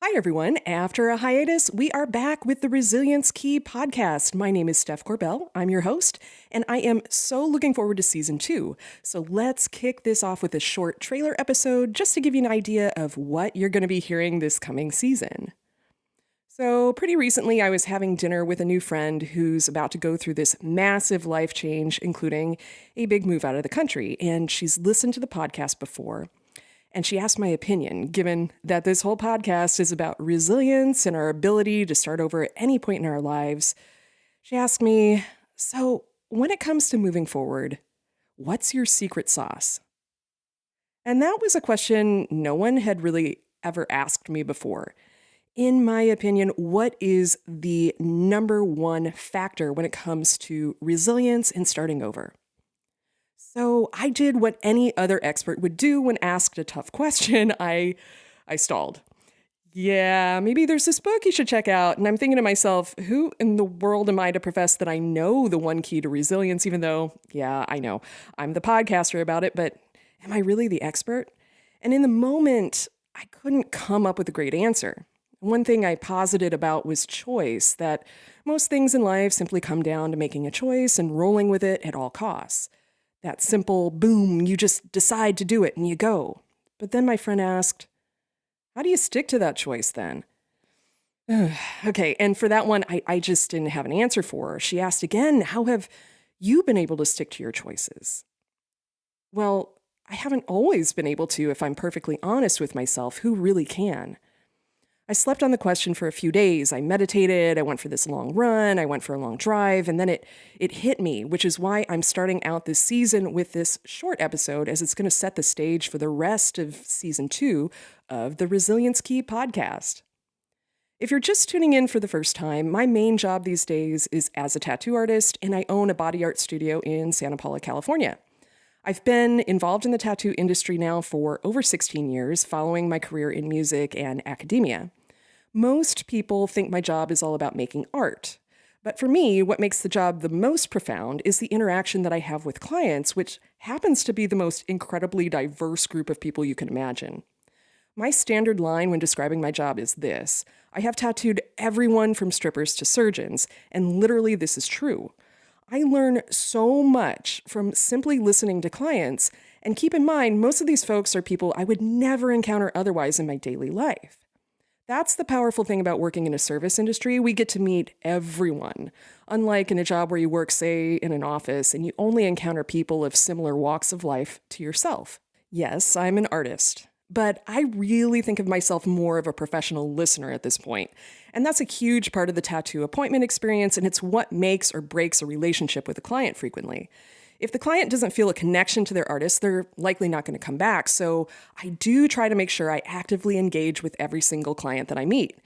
Hi, everyone. After a hiatus, we are back with the Resilience Key podcast. My name is Steph Corbell. I'm your host, and I am so looking forward to season 2. So let's kick this off with a short trailer episode just to give you an idea of what you're going to be hearing this coming season. So, pretty recently, I was having dinner with a new friend who's about to go through this massive life change, including a big move out of the country, and she's listened to the podcast before. And she asked my opinion, given that this whole podcast is about resilience and our ability to start over at any point in our lives. She asked me, so when it comes to moving forward, what's your secret sauce? And that was a question no one had really ever asked me before. In my opinion, what is the number one factor when it comes to resilience and starting over? So I did what any other expert would do when asked a tough question. I stalled. Yeah, maybe there's this book you should check out. And I'm thinking to myself, who in the world am I to profess that I know the one key to resilience, even though, yeah, I know, I'm the podcaster about it, but am I really the expert? And in the moment, I couldn't come up with a great answer. One thing I posited about was choice, that most things in life simply come down to making a choice and rolling with it at all costs. That simple, boom, you just decide to do it and you go. But then my friend asked, how do you stick to that choice then? Okay, and for that one, I just didn't have an answer for her. She asked again, how have you been able to stick to your choices? Well, I haven't always been able to, if I'm perfectly honest with myself. Who really can? I slept on the question for a few days. I meditated, I went for this long run, I went for a long drive, and then it hit me, which is why I'm starting out this season with this short episode, as it's going to set the stage for the rest of season 2 of the Resilience Key podcast. If you're just tuning in for the first time, my main job these days is as a tattoo artist, and I own a body art studio in Santa Paula, California. I've been involved in the tattoo industry now for over 16 years, following my career in music and academia. Most people think my job is all about making art. But for me, what makes the job the most profound is the interaction that I have with clients, which happens to be the most incredibly diverse group of people you can imagine. My standard line when describing my job is this: I have tattooed everyone from strippers to surgeons, and literally this is true. I learn so much from simply listening to clients, and keep in mind, most of these folks are people I would never encounter otherwise in my daily life. That's the powerful thing about working in a service industry. We get to meet everyone. Unlike in a job where you work, say, in an office, and you only encounter people of similar walks of life to yourself. Yes, I'm an artist, but I really think of myself more of a professional listener at this point. And that's a huge part of the tattoo appointment experience, and it's what makes or breaks a relationship with a client frequently. If the client doesn't feel a connection to their artist, they're likely not going to come back. So I do try to make sure I actively engage with every single client that I meet.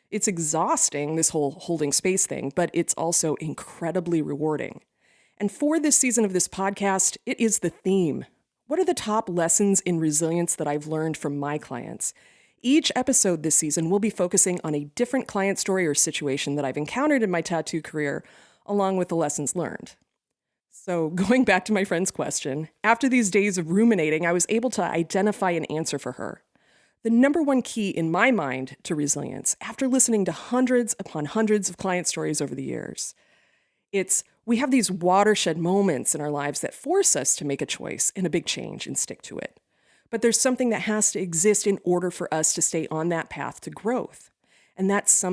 It's exhausting, this whole holding space thing, but it's also incredibly rewarding. And for this season of this podcast, it is the theme. What are the top lessons in resilience that I've learned from my clients? Each episode this season will be focusing on a different client story or situation that I've encountered in my tattoo career, along with the lessons learned. So going back to my friend's question, after these days of ruminating, I was able to identify an answer for her. The number one key in my mind to resilience, after listening to hundreds upon hundreds of client stories over the years, we have these watershed moments in our lives that force us to make a choice and a big change and stick to it. But there's something that has to exist in order for us to stay on that path to growth. And that's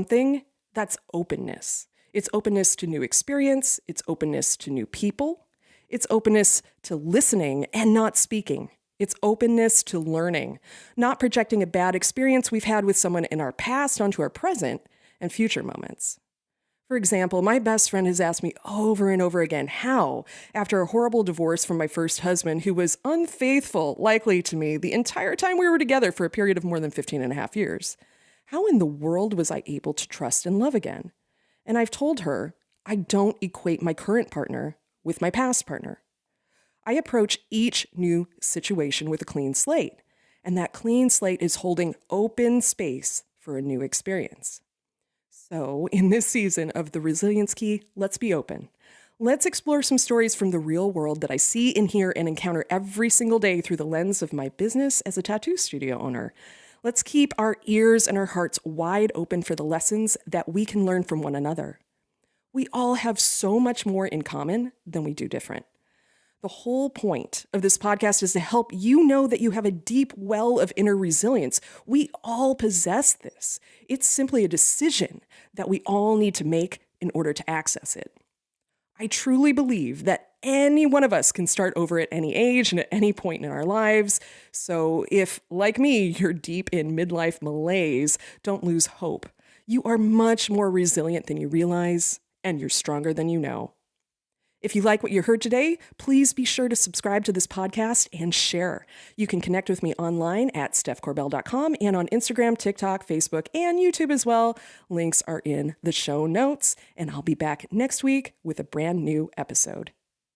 openness. It's openness to new experience, it's openness to new people, it's openness to listening and not speaking. It's openness to learning, not projecting a bad experience we've had with someone in our past onto our present and future moments. For example, my best friend has asked me over and over again how, after a horrible divorce from my first husband who was unfaithful, likely to me, the entire time we were together for a period of more than 15 and a half years, how in the world was I able to trust and love again? And I've told her, I don't equate my current partner with my past partner. I approach each new situation with a clean slate, and that clean slate is holding open space for a new experience. So, in this season of The Resilience Key, let's be open. Let's explore some stories from the real world that I see and hear and encounter every single day through the lens of my business as a tattoo studio owner. Let's keep our ears and our hearts wide open for the lessons that we can learn from one another. We all have so much more in common than we do different. The whole point of this podcast is to help you know that you have a deep well of inner resilience. We all possess this. It's simply a decision that we all need to make in order to access it. I truly believe that any one of us can start over at any age and at any point in our lives. So if, like me, you're deep in midlife malaise, don't lose hope. You are much more resilient than you realize, and you're stronger than you know. If you like what you heard today, please be sure to subscribe to this podcast and share. You can connect with me online at stephcorbell.com and on Instagram, TikTok, Facebook, and YouTube as well. Links are in the show notes, and I'll be back next week with a brand new episode.